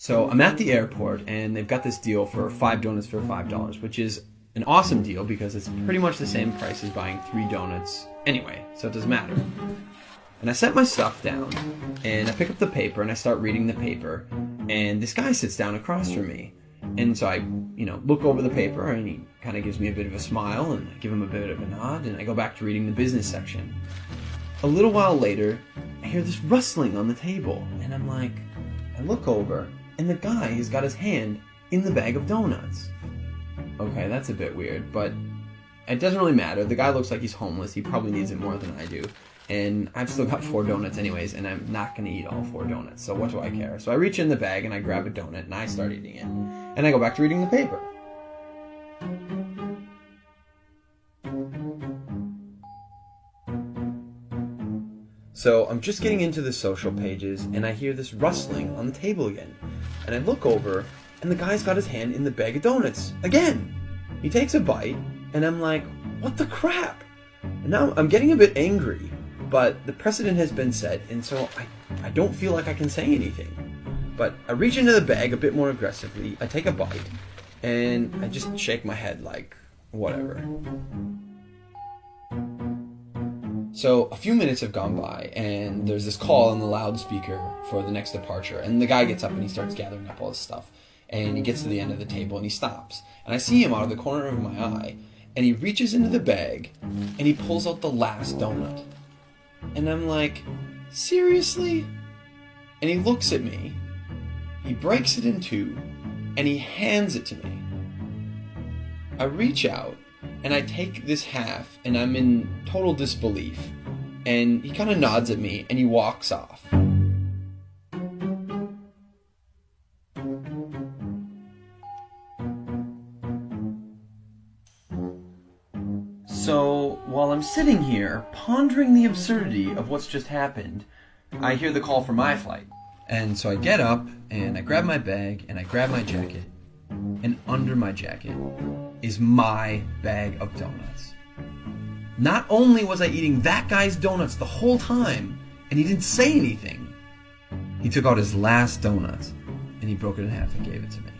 So I'm at the airport, and they've got this deal for 5 donuts for $5, which is an awesome deal because it's pretty much the same price as buying 3 donuts anyway, so it doesn't matter. And I set my stuff down, and I pick up the paper, and I start reading the paper, and this guy sits down across from me. And so I, look over the paper, and he kind of gives me a bit of a smile, and I give him a bit of a nod, and I go back to reading the business section. A little while later, I hear this rustling on the table, and I look over, and the guy has got his hand in the bag of donuts. Okay, that's a bit weird, but it doesn't really matter. The guy looks like he's homeless. He probably needs it more than I do. And I've still got 4 donuts anyways, and I'm not going to eat all 4 donuts, so what do I care? So I reach in the bag, and I grab a donut, and I start eating it. And I go back to reading the paper. So I'm just getting into the social pages, and I hear this rustling on the table again. And I look over, and the guy's got his hand in the bag of donuts again. He takes a bite, and I'm like, what the crap? And now I'm getting a bit angry, but the precedent has been set, and so I don't feel like I can say anything. But I reach into the bag a bit more aggressively, I take a bite, and I just shake my head like, whatever. So a few minutes have gone by, and there's this call on the loudspeaker for the next departure, and the guy gets up and he starts gathering up all his stuff, and he gets to the end of the table and he stops, and I see him out of the corner of my eye, and he reaches into the bag and he pulls out the last donut, and I'm like, seriously? And he looks at me, he breaks it in 2, and he hands it to me. I reach out, and I take this half, and I'm in total disbelief. And he kind of nods at me, and he walks off. So, while I'm sitting here, pondering the absurdity of what's just happened, I hear the call for my flight. And so I get up, and I grab my bag, and I grab my jacket, and under my jacket is my bag of donuts. Not only was I eating that guy's donuts the whole time, and he didn't say anything, he took out his last donuts, and he broke it in half and gave it to me.